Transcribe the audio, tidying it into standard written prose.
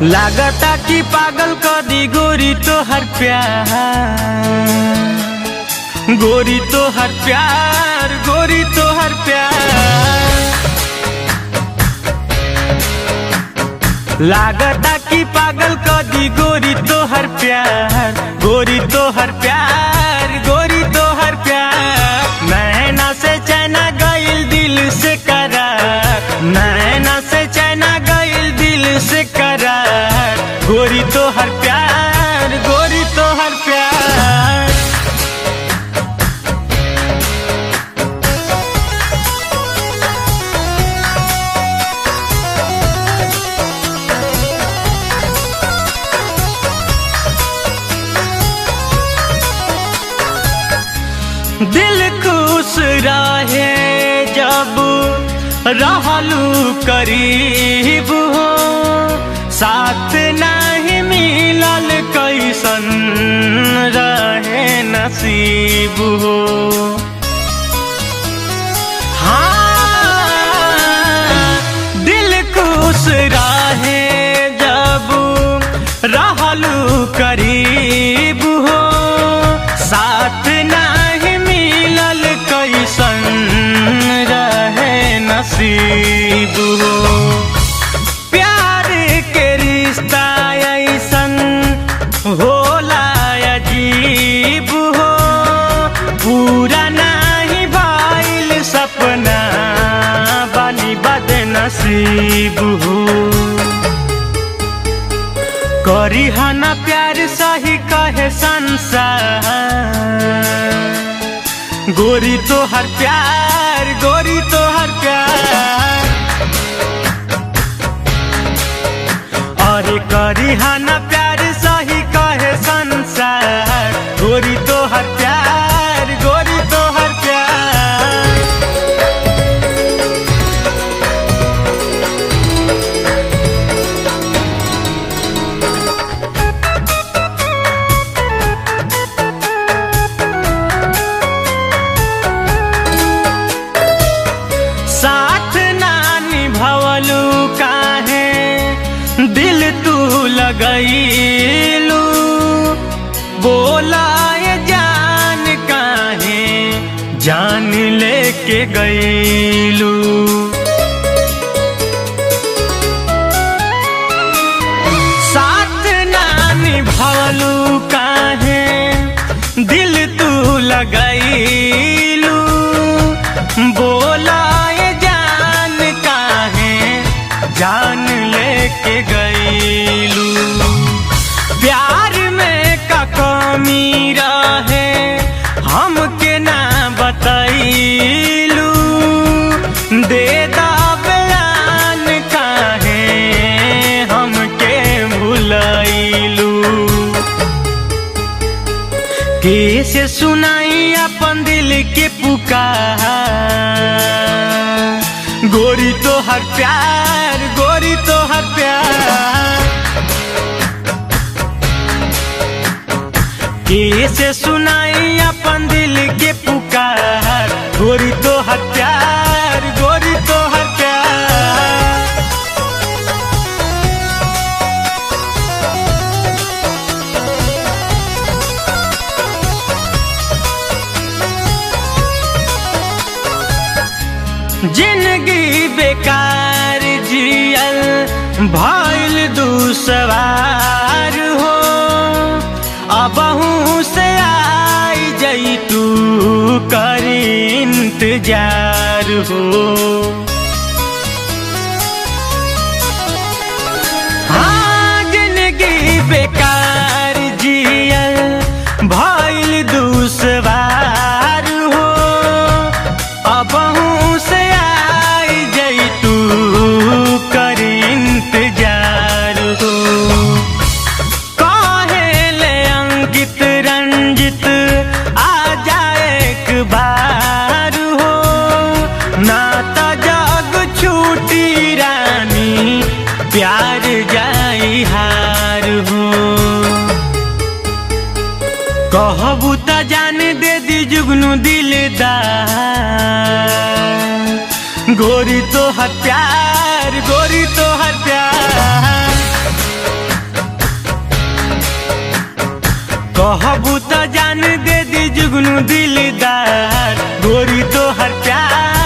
लागता कि पागल कर दी गोरी तो हर प्यार, गोरी तो हर प्यार, गोरी तो हर प्यार। लागता कि पागल कर दी गोरी तो हर प्यार, गोरी तो हर प्यार, गोरी तो हर प्यार। नैना से चैना गइल दिल से करार, नैना से चैना गइल दिल से करार। गोरी तो हर प्यार, गोरी तो हर प्यार। दिल खुश रहे जब रहलू करीब हो, साथ नहीं मिलल कैसन रहे नसीब हो। हाँ, दिल खुश रहे जब रहलू करीब हो, साथ नहीं मिलल कैसन रहे नसीब हो। प्यार के रिश्ता ऐसन होला अजीब हो, पूरा नहीं भइल सपना बनी बदनसीब हो। करी हना प्यार सही कहे संसार, गोरी तो हर प्यार, गोरी तो हर प्यार। और करी हना प्यार सही कहे संसार, गोरी तो हर प्यार, गोरी तो हर प्यार। साथ ना निभवलू काहे दिल तू लगैलू, बोला ये जान काहे जान लेके गईलू। साथ ना निभवलू काहे दिल तू लगैलू, बोला जान लेके गईलू। प्यार में का कमी रहे हमके ना बतैलू, दे दा बयान काहे हमके भुलैलू। कैसे सुनाई अपन दिल के पुकार, गोरी तो हर प्यार, गोरी तो हर प्यार। कैसे सुनाई अपन दिल के पुकार, गोरी तो हर प्यार, गोरी तो हर प्यार। जिंदगी बेकार जियल भइल दुसवार हो, अबहू से आई जई तू करी इंतजार हो। हाँ, जिंदगी बेकार जियल भइल दुसवार हो, अबहू से आई जई तू करी इंतजार हो। कहेले अंकित रंजित आ जाए एक बार हो, नाता जग छूटी रानी प्यार जाई हार हो। कहबू त जान दे दी जुगनू दिलदार, गोरी तो हर प्यार, गोरी तो हर प्यार। कहबू तो जान दे दी जुगनू दिलदार गोरी तो हर प्यार